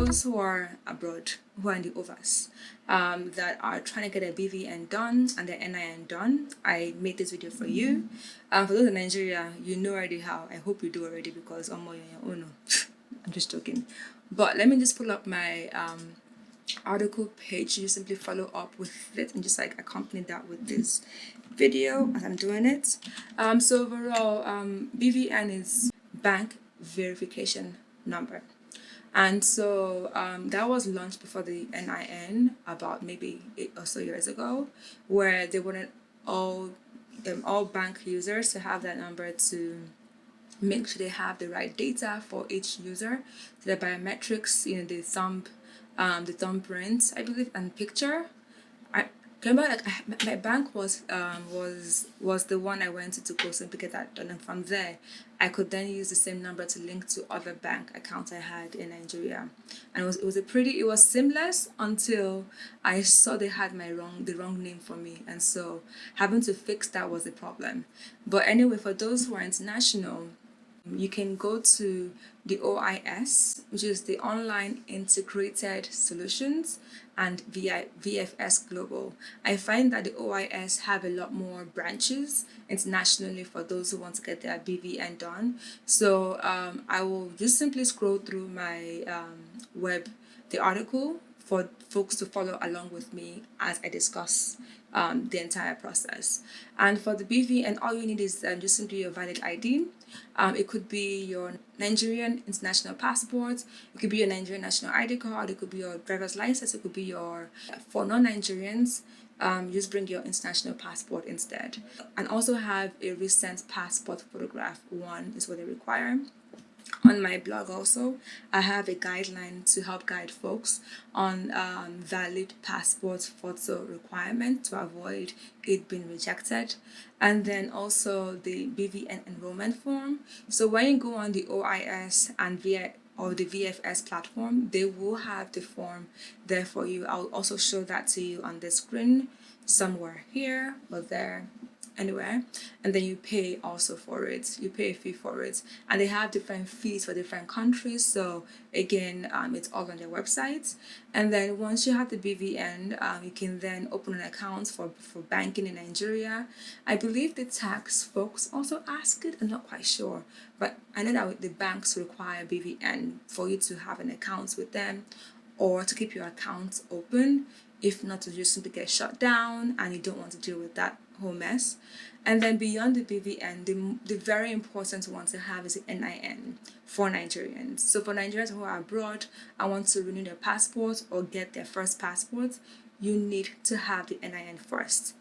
those who are abroad, who are in the overs, that are trying to get a BVN done and their NIN done, I made this video for you. For those in Nigeria, you know already how. I hope you do already, because you're on your own. I'm just joking. But let me just pull up my article page. You simply follow up with it and just like accompany that with this video as I'm doing it. So overall, BVN is bank verification number. And so that was launched before the NIN about maybe 8 or so years ago, where they wanted all bank users to have that number to make sure they have the right data for each user. So the biometrics, the thumbprint, I believe, and picture. I remember like my bank was the one I went to go and pick that done, and from there I could then use the same number to link to other bank accounts I had in Nigeria, and it was seamless until I saw they had the wrong name for me, and so having to fix that was a problem. But anyway, for those who are international, you can go to the OIS, which is the Online Integrated Solutions, and VFS Global. I find that the OIS have a lot more branches internationally for those who want to get their BVN done. So I will just simply scroll through my the article for folks to follow along with me as I discuss the entire process. And for the BVN, all you need is just simply your valid ID. It could be your Nigerian international passport, it could be your Nigerian national ID card, it could be your driver's license, it could be for non-Nigerians, just bring your international passport instead. And also have a recent passport photograph. One is what they require. On my blog also, I have a guideline to help guide folks on valid passport photo requirement to avoid it being rejected. And then also the BVN enrollment form. So when you go on the OIS and the VFS platform, they will have the form there for you. I'll also show that to you on the screen somewhere here or there, anywhere. And then you pay also for it. You pay a fee for it, and they have different fees for different countries. So again, it's all on their website. And then once you have the BVN, you can then open an account for banking in Nigeria. I believe the tax folks also ask it. I'm not quite sure, but I know that the banks require BVN for you to have an account with them or to keep your account open. If not, to just simply get shut down and you don't want to deal with that whole mess. And then beyond the BVN, the very important one to have is the NIN for Nigerians. So for Nigerians who are abroad and want to renew their passport or get their first passport, you need to have the NIN first.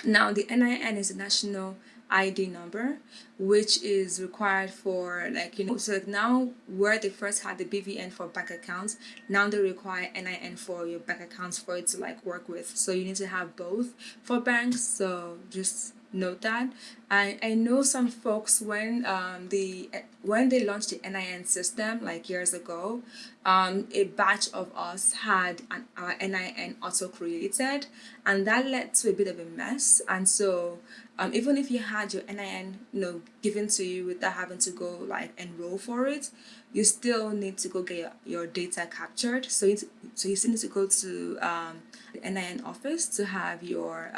Now, the NIN is a national ID number, which is required for so now where they first had the BVN for bank accounts, now they require NIN for your bank accounts for it to work with. So you need to have both for banks. So just note that. I know some folks when they launched the NIN system years ago, a batch of us had our NIN auto created, and that led to a bit of a mess. And so even if you had your NIN given to you without having to go enroll for it, you still need to go get your data captured. So you still need to go to the NIN office to have your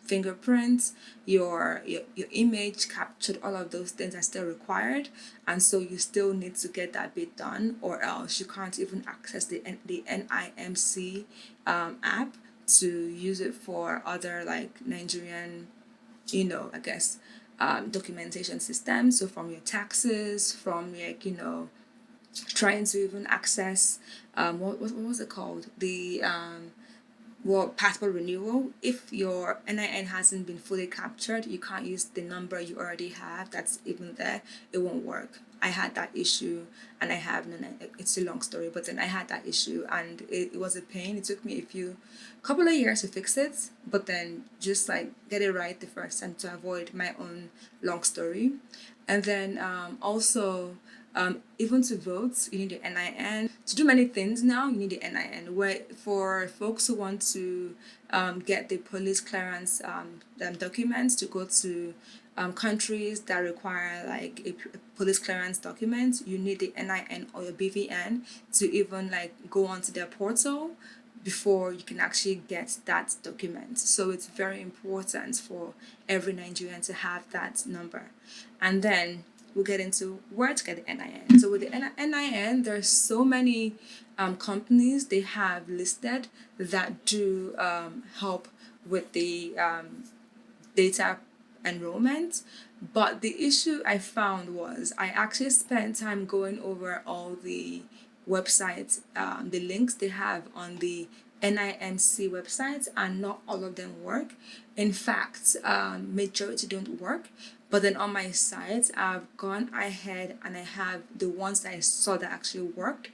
fingerprints, your image captured. All of those things are still required, and so you still need to get that bit done, or else you can't even access the NIMC app to use it for other Nigerian documentation systems. So from your taxes, from trying to even access what was it called, the passport renewal. If your NIN hasn't been fully captured, you can't use the number you already have that's even there. It won't work. I had that issue, and I have it's a long story, but then I had that issue, and it was a pain. It took me couple of years to fix it, but then just get it right the first time to avoid my own long story. And then also even to vote, you need the NIN. To do many things now, you need the NIN. Where for folks who want to get the police clearance documents to go to countries that require like a police clearance document, you need the NIN or your BVN to even like go onto their portal before you can actually get that document. So it's very important for every Nigerian to have that number. And then we'll get into where to get the NIN. So with the NIN, there's so many companies they have listed that do help with the data enrollment. But the issue I found was I actually spent time going over all the websites, the links they have on the NIMC websites, and not all of them work. In fact, majority don't work. But then on my site, I've gone ahead and I have the ones that I saw that actually worked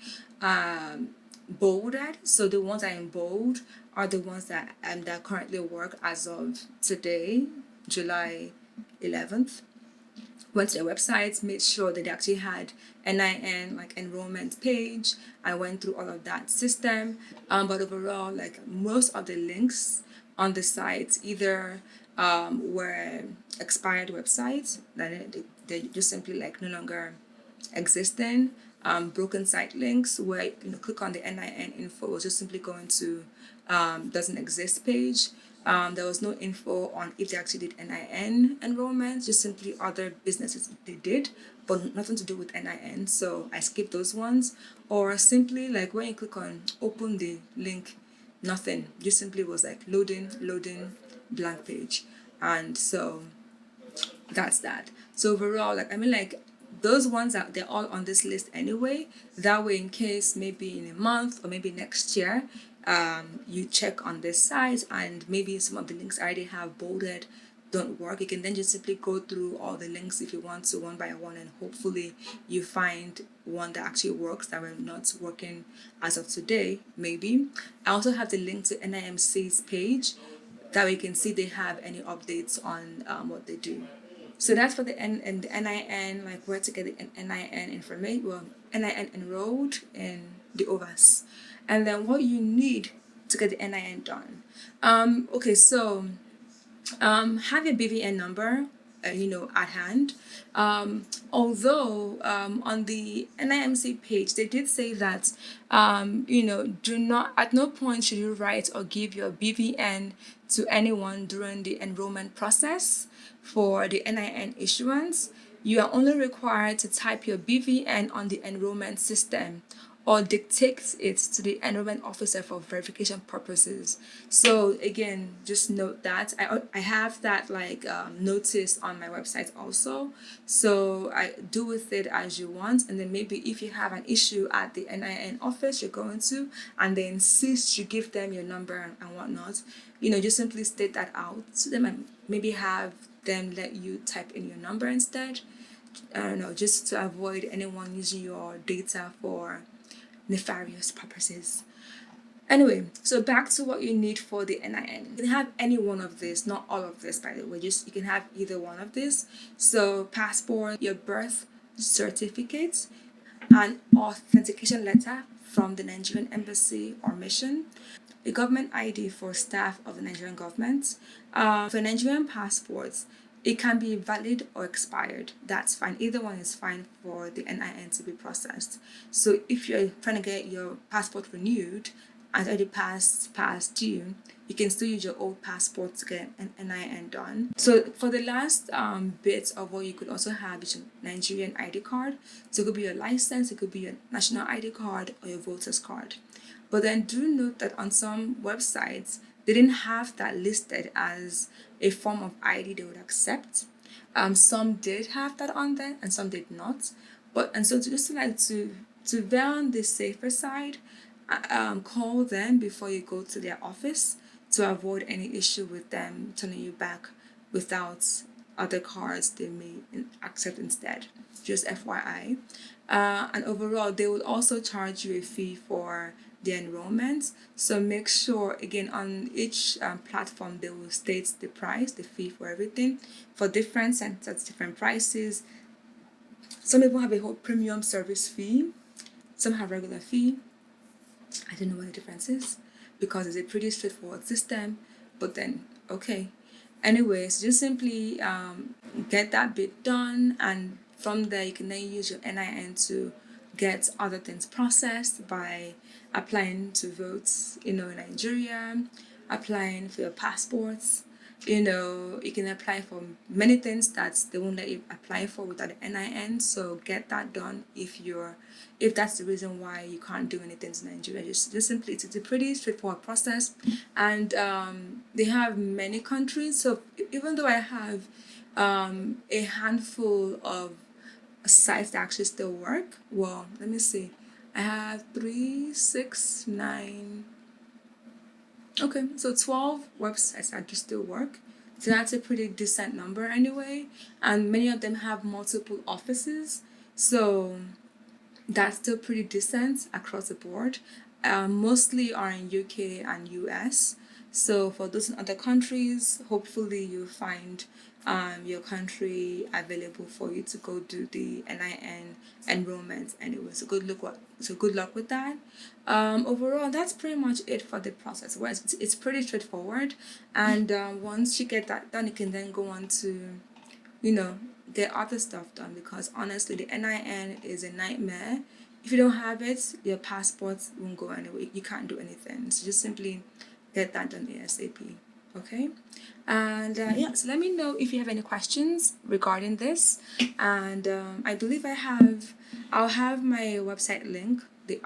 bolded. So the ones that are in bold are the ones that currently work as of today, July 11th. Went to their websites, made sure that they actually had NIN like enrollment page. I went through all of that system, but overall, like most of the links on the site either were expired websites that they just simply like no longer existing. Broken site links where you click on the NIN info, was just simply going to doesn't exist page. There was no info on if they actually did NIN enrollment, just simply other businesses they did, but nothing to do with NIN. So I skipped those ones. Or simply like when you click on open the link, nothing. Just simply was like loading, blank page. And so that's that. So overall, like those ones they're all on this list anyway. That way, in case maybe in a month or maybe next year, you check on this site and maybe some of the links I already have bolded don't work, you can then just simply go through all the links if you want to one by one, and hopefully you find one that actually works that we're not working as of today. Maybe I also have the link to NIMC's page that we can see they have any updates on what they do. So that's for the NIN, like where to get the NIN information, well, NIN enrolled in the OVAS. And then what you need to get the NIN done. Okay, so have your BVN number, at hand. Although on the NIMC page, they did say that, do not, at no point should you write or give your BVN to anyone during the enrollment process for the NIN issuance. You are only required to type your BVN on the enrollment system or dictate it to the enrollment officer for verification purposes. So again, just note that I have that notice on my website also. So I do with it as you want, and then maybe if you have an issue at the NIN office you're going to, and they insist you give them your number and whatnot, just simply state that out to them and maybe have them let you type in your number instead. I don't know, just to avoid anyone using your data for nefarious purposes. Anyway, so back to what you need for the NIN. You can have any one of this, not all of this, by the way. You can have either one of this. So passport, your birth certificate, an authentication letter from the Nigerian embassy or mission, a government ID for staff of the Nigerian government. For Nigerian passports, it can be valid or expired. That's fine. Either one is fine for the NIN to be processed. So if you're trying to get your passport renewed and already past due, you can still use your old passport to get an NIN done. So for the last bit of what you could also have is your Nigerian ID card. So it could be your license, it could be your national ID card or your voter's card. But then do note that on some websites, they didn't have that listed as a form of ID they would accept. Some did have that on there and some did not. So to veer on the safer side, call them before you go to their office to avoid any issue with them turning you back without other cards they may accept instead. Just FYI. And overall, they will also charge you a fee for the enrollment. So make sure, again, on each platform, they will state the price, the fee for everything. For different centers, different prices. Some people have a whole premium service fee. Some have regular fee. I don't know what the difference is because it's a pretty straightforward system, but then, okay. Anyways, just simply get that bit done, and from there you can then use your NIN to get other things processed by applying to vote, in Nigeria, applying for your passports. You can apply for many things that they won't let you apply for without the NIN. So get that done if that's the reason why you can't do anything in Nigeria. Just simply, it's a pretty straightforward process, and they have many countries. So even though I have a handful of sites that actually still work, well, let me see. I have 3, 6, 9. Okay, so 12 websites that just still work. So that's a pretty decent number anyway. And many of them have multiple offices. So that's still pretty decent across the board. Mostly are in UK and US. So for those in other countries, hopefully you'll find your country available for you to go do the NIN enrollment anyway. So good luck with that. Overall, that's pretty much it for the process. Well, it's pretty straightforward, and once you get that done, you can then go on to get other stuff done, because honestly the NIN is a nightmare. If you don't have it, your passport won't go anywhere. You can't do anything. So just simply get that done ASAP. Okay, and yeah, so let me know if you have any questions regarding this. And I believe I'll have my website link,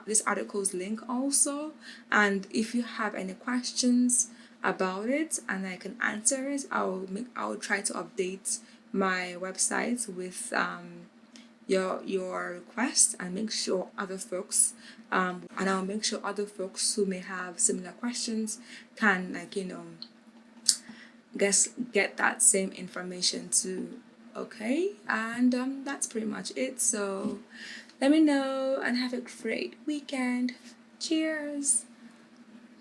this article's link also. And if you have any questions about it and I can answer it, I'll try to update my website with your request, and make sure other folks and I'll make sure other folks who may have similar questions can get that same information too. Okay, and that's pretty much it. So let me know and have a great weekend. Cheers.